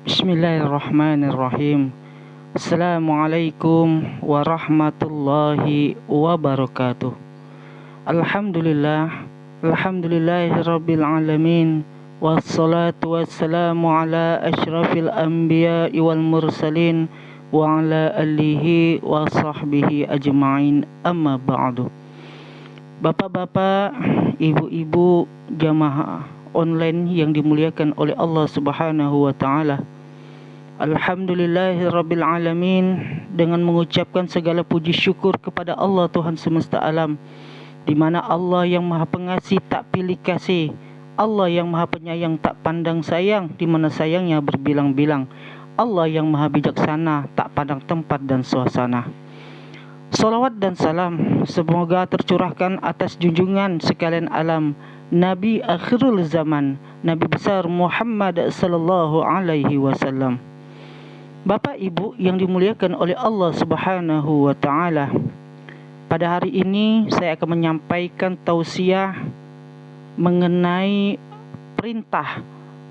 Bismillahirrahmanirrahim. Assalamualaikum warahmatullahi wabarakatuh. Alhamdulillahirabbil alamin. Wassalatu wassalamu ala asyrafil anbiya'i wal mursalin wa ala alihi wa sahbihi ajma'in, amma ba'du. Bapak-bapak, ibu-ibu, jamaah online yang dimuliakan oleh Allah Subhanahu wa taala. Alhamdulillahirabbil alamin, dengan mengucapkan segala puji syukur kepada Allah Tuhan semesta alam, di mana Allah yang Maha Pengasih tak pilih kasih, Allah yang Maha Penyayang tak pandang sayang, di mana sayangnya berbilang-bilang, Allah yang Maha Bijaksana tak pandang tempat dan suasana. Salawat dan salam semoga tercurahkan atas junjungan sekalian alam, Nabi akhirul zaman, Nabi besar Muhammad sallallahu alaihi wasallam. Bapak Ibu yang dimuliakan oleh Allah Subhanahu wa taala, pada hari ini saya akan menyampaikan tausiah mengenai perintah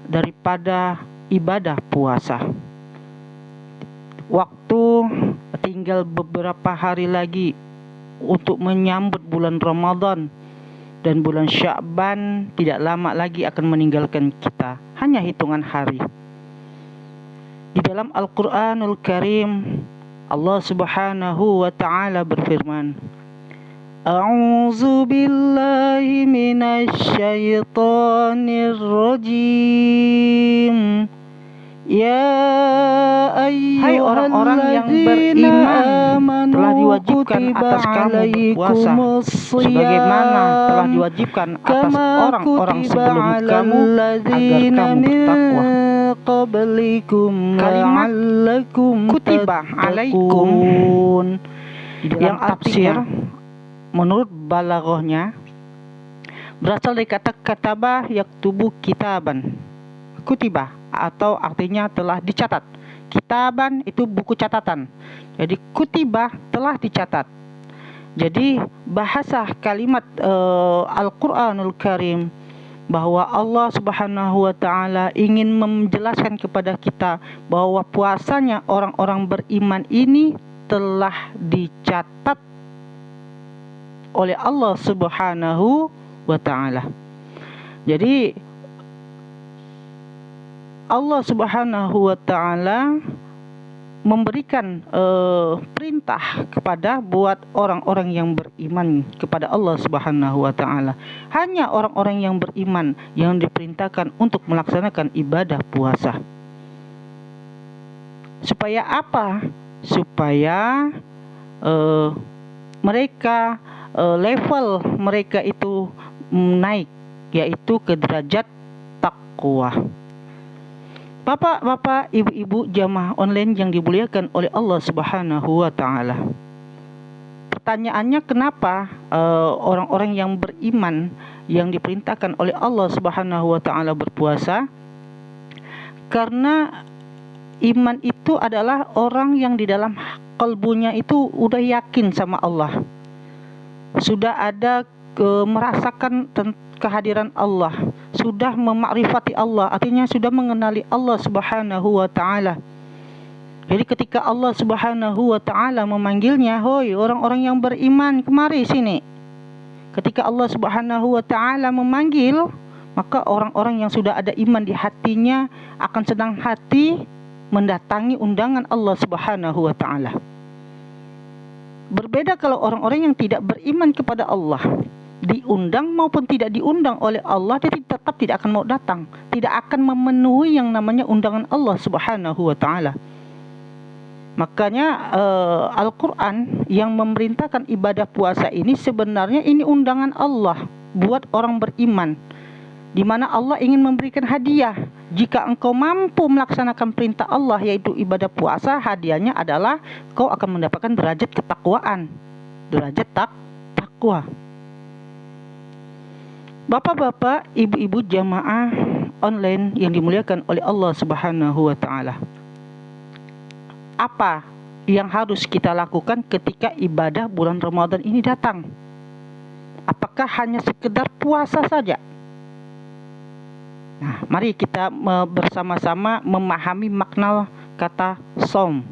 daripada ibadah puasa. Waktu tinggal beberapa hari lagi untuk menyambut bulan Ramadan, dan bulan Sya'ban tidak lama lagi akan meninggalkan kita, hanya hitungan hari. Di dalam Al-Quranul Karim, Allah Subhanahu wa ta'ala berfirman, A'udzu billahi minasy syaithanir rajim. Ya hai orang-orang yang beriman, telah diwajibkan atas kamu puasa sebagaimana telah diwajibkan atas orang-orang sebelum kamu agar kamu bertakwa. Kalimat kutiba alaikum yang tafsir menurut balaghahnya berasal dari kata kataba yaktubu kitaban. Kutiba atau artinya telah dicatat. Kitaban itu buku catatan. Jadi kutiba telah dicatat. Jadi bahasa kalimat Al-Quranul Karim bahwa Allah Subhanahu wa ta'ala ingin menjelaskan kepada kita bahwa puasanya orang-orang beriman ini telah dicatat oleh Allah Subhanahu wa ta'ala. Jadi Allah Subhanahu wa ta'ala memberikan perintah kepada buat orang-orang yang beriman kepada Allah Subhanahu wa ta'ala. Hanya orang-orang yang beriman yang diperintahkan untuk melaksanakan ibadah puasa. Supaya apa? Supaya mereka level mereka itu naik, yaitu ke derajat takwa. Bapak-bapak, ibu-ibu, jamaah online yang dimuliakan oleh Allah Subhanahu wa ta'ala. Pertanyaannya, kenapa orang-orang yang beriman yang diperintahkan oleh Allah Subhanahu wa ta'ala berpuasa? Karena iman itu adalah orang yang di dalam kalbunya itu udah yakin sama Allah. Sudah ada merasakan kehadiran Allah, sudah memakrifati Allah, artinya sudah mengenali Allah Subhanahu wa ta'ala. Jadi ketika Allah Subhanahu wa ta'ala memanggilnya, hoi orang-orang yang beriman, kemari sini. Ketika Allah Subhanahu wa ta'ala memanggil, maka orang-orang yang sudah ada iman di hatinya akan senang hati mendatangi undangan Allah Subhanahu wa ta'ala. Berbeda kalau orang-orang yang tidak beriman kepada Allah, diundang maupun tidak diundang oleh Allah, dia tetap tidak akan mau datang, tidak akan memenuhi yang namanya undangan Allah Subhanahu wa ta'ala. Makanya Al-Quran yang memerintahkan ibadah puasa ini sebenarnya ini undangan Allah buat orang beriman, di mana Allah ingin memberikan hadiah. Jika engkau mampu melaksanakan perintah Allah, yaitu ibadah puasa, hadiahnya adalah kau akan mendapatkan derajat ketakwaan, derajat takwa. Bapak-bapak, ibu-ibu, jamaah online yang dimuliakan oleh Allah Subhanahu wa ta'ala. Apa yang harus kita lakukan ketika ibadah bulan Ramadan ini datang? Apakah hanya sekedar puasa saja? Nah, mari kita bersama-sama memahami makna kata saum,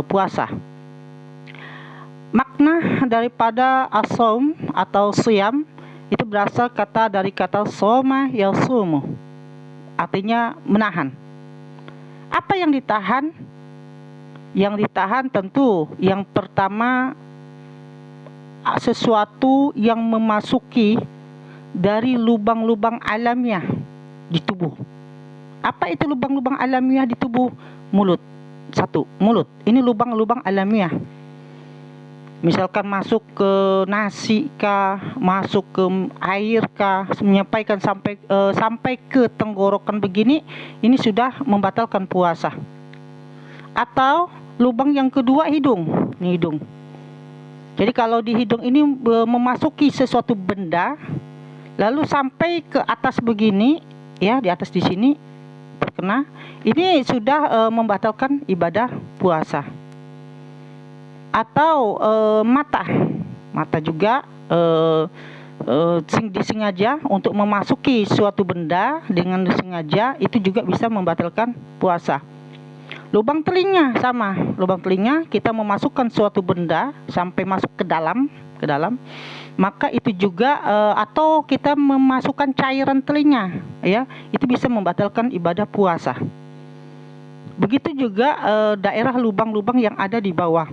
puasa. Makna daripada as-saum atau siyam itu berasal dari kata soma yasumu, artinya menahan. Apa yang ditahan? Yang ditahan tentu yang pertama sesuatu yang memasuki dari lubang-lubang alamiah di tubuh. Apa itu lubang-lubang alamiah di tubuh? Mulut. Satu, mulut. Ini lubang-lubang alamiah. Misalkan masuk ke nasi kah, masuk ke air kah, menyampaikan sampai ke tenggorokan begini, ini sudah membatalkan puasa. Atau lubang yang kedua hidung, ini hidung. Jadi kalau di hidung ini memasuki sesuatu benda, lalu sampai ke atas begini, ya di atas di sini terkena, ini sudah membatalkan ibadah puasa. Atau mata juga disengaja untuk memasuki suatu benda dengan disengaja, itu juga bisa membatalkan puasa. Lubang telinga sama, lubang telinga kita memasukkan suatu benda sampai masuk ke dalam, maka itu juga atau kita memasukkan cairan telinga, ya, itu bisa membatalkan ibadah puasa. Begitu juga daerah lubang-lubang yang ada di bawah,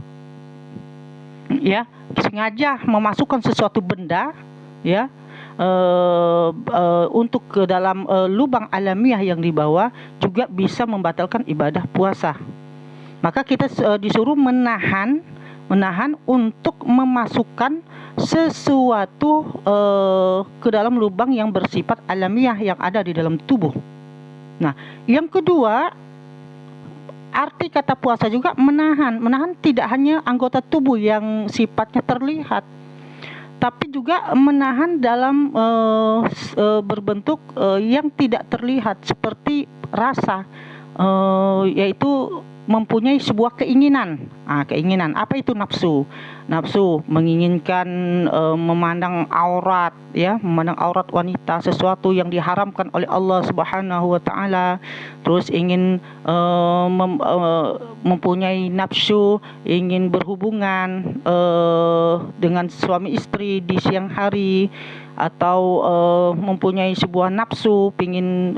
ya, sengaja memasukkan sesuatu benda, ya, untuk ke dalam lubang alamiah yang di bawah juga bisa membatalkan ibadah puasa. Maka kita disuruh menahan untuk memasukkan sesuatu ke dalam lubang yang bersifat alamiah yang ada di dalam tubuh. Nah, yang kedua, arti kata puasa juga menahan. Menahan tidak hanya anggota tubuh yang sifatnya terlihat, tapi juga menahan dalam berbentuk yang tidak terlihat seperti rasa, yaitu mempunyai sebuah keinginan. Keinginan apa itu? Nafsu menginginkan memandang aurat, ya, memandang aurat wanita, sesuatu yang diharamkan oleh Allah Subhanahu wa taala. Terus ingin mempunyai nafsu, ingin berhubungan dengan suami istri di siang hari, atau mempunyai sebuah nafsu, pingin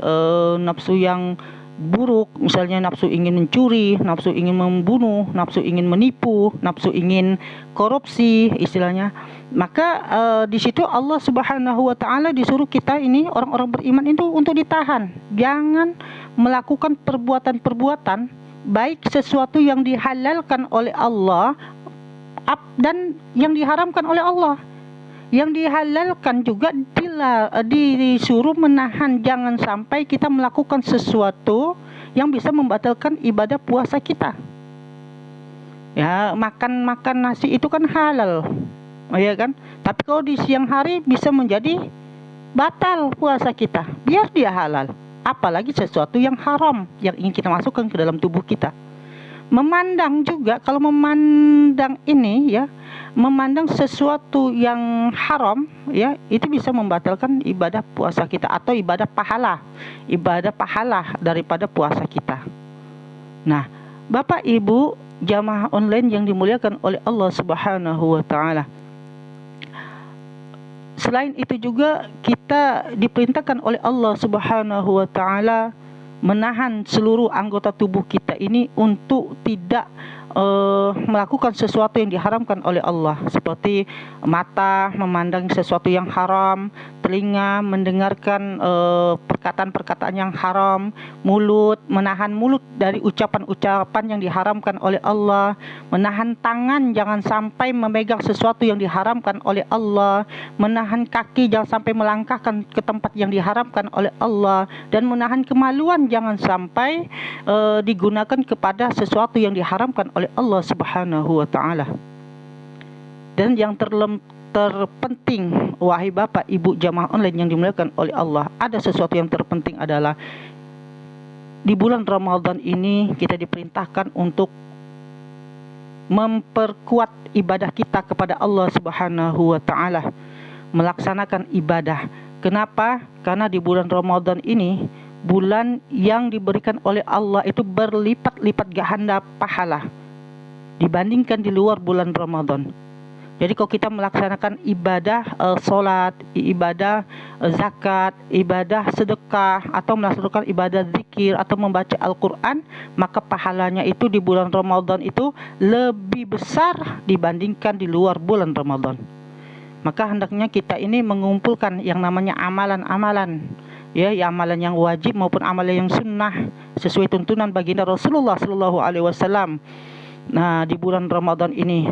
nafsu yang buruk, misalnya nafsu ingin mencuri, nafsu ingin membunuh, nafsu ingin menipu, nafsu ingin korupsi istilahnya. Maka di situ Allah Subhanahu wa taala disuruh kita ini orang-orang beriman itu untuk ditahan, jangan melakukan perbuatan-perbuatan baik sesuatu yang dihalalkan oleh Allah dan yang diharamkan oleh Allah. Yang dihalalkan juga disuruh menahan, jangan sampai kita melakukan sesuatu yang bisa membatalkan ibadah puasa kita. Ya, makan nasi itu kan halal, ya kan? Tapi kalau di siang hari bisa menjadi batal puasa kita, biar dia halal. Apalagi sesuatu yang haram yang ingin kita masukkan ke dalam tubuh kita. Memandang juga, kalau memandang ini, ya, memandang sesuatu yang haram, ya, itu bisa membatalkan ibadah puasa kita atau ibadah pahala daripada puasa kita. Nah, Bapak Ibu jamaah online yang dimuliakan oleh Allah Subhanahu wa taala, selain itu juga kita diperintahkan oleh Allah Subhanahu wa taala menahan seluruh anggota tubuh kita ini untuk tidak melakukan sesuatu yang diharamkan oleh Allah, seperti mata memandang sesuatu yang haram, telinga mendengarkan perkataan-perkataan yang haram, mulut menahan mulut dari ucapan-ucapan yang diharamkan oleh Allah, menahan tangan jangan sampai memegang sesuatu yang diharamkan oleh Allah, menahan kaki jangan sampai melangkahkan ke tempat yang diharamkan oleh Allah, dan menahan kemaluan jangan sampai digunakan kepada sesuatu yang diharamkan oleh Allah Subhanahu wa taala. Dan yang terpenting, wahai Bapak Ibu jamaah online yang dimuliakan oleh Allah, ada sesuatu yang terpenting adalah di bulan Ramadan ini kita diperintahkan untuk memperkuat ibadah kita kepada Allah Subhanahu wa taala, melaksanakan ibadah Kenapa? Karena di bulan Ramadan ini bulan yang diberikan oleh Allah itu berlipat-lipat ganda pahala dibandingkan di luar bulan Ramadan. Jadi kalau kita melaksanakan ibadah solat, ibadah zakat, ibadah sedekah, atau melaksanakan ibadah zikir, atau membaca Al-Quran, maka pahalanya itu di bulan Ramadan itu lebih besar dibandingkan di luar bulan Ramadan. Maka hendaknya kita ini mengumpulkan yang namanya amalan-amalan, ya, amalan yang wajib maupun amalan yang sunnah sesuai tuntunan baginda Rasulullah SAW. Nah, di bulan Ramadan ini,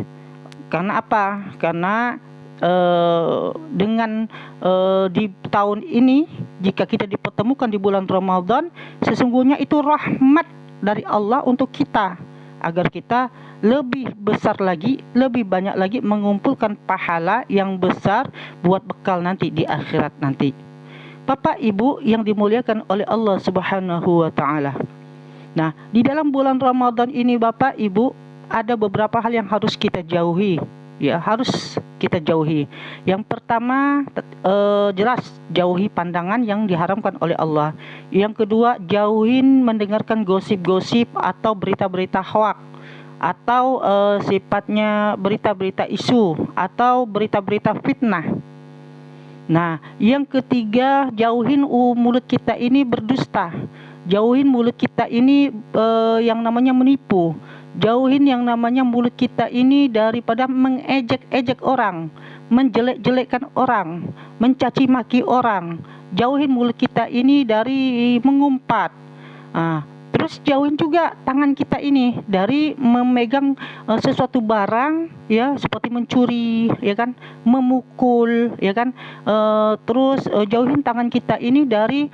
karena apa? Karena dengan di tahun ini, jika kita dipertemukan di bulan Ramadan, sesungguhnya itu rahmat dari Allah untuk kita, agar kita lebih besar lagi, lebih banyak lagi mengumpulkan pahala yang besar buat bekal nanti di akhirat nanti. Bapak Ibu yang dimuliakan oleh Allah Subhanahu wa taala. Nah, di dalam bulan Ramadan ini Bapak Ibu, ada beberapa hal yang harus kita jauhi, ya, harus kita jauhi. Yang pertama, jelas jauhi pandangan yang diharamkan oleh Allah. Yang kedua, jauhin mendengarkan gosip-gosip atau berita-berita hoak, atau sifatnya berita-berita isu atau berita-berita fitnah. Nah, yang ketiga, jauhin mulut kita ini berdusta. Jauhin mulut kita ini yang namanya menipu. Jauhin yang namanya mulut kita ini daripada mengejek-ejek orang, menjelek-jelekkan orang, mencaci maki orang. Jauhin mulut kita ini dari mengumpat. Terus jauhin juga tangan kita ini dari memegang sesuatu barang, ya, seperti mencuri, ya kan, memukul, ya kan. Terus jauhin tangan kita ini dari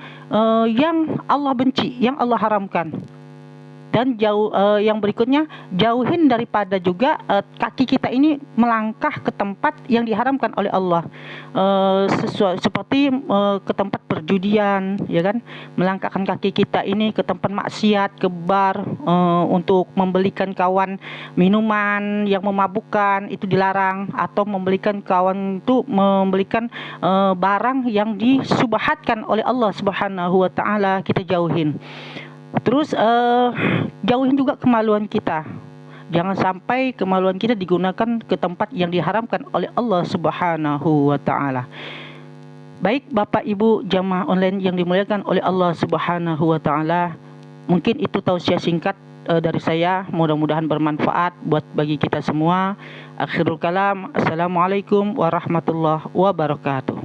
yang Allah benci, yang Allah haramkan. Dan yang berikutnya, jauhin daripada juga kaki kita ini melangkah ke tempat yang diharamkan oleh Allah, seperti ke tempat perjudian, ya kan, melangkahkan kaki kita ini ke tempat maksiat, ke bar, untuk membelikan kawan minuman yang memabukkan, itu dilarang, atau membelikan kawan itu membelikan barang yang disubhatkan oleh Allah Subhanahu wa taala, kita jauhin. Terus jauhin juga kemaluan kita. Jangan sampai kemaluan kita digunakan ke tempat yang diharamkan oleh Allah Subhanahu wa taala. Baik Bapak Ibu jamaah online yang dimuliakan oleh Allah Subhanahu wa taala, mungkin itu tausiah singkat dari saya, mudah-mudahan bermanfaat buat bagi kita semua. Akhirul kalam, assalamualaikum warahmatullahi wabarakatuh.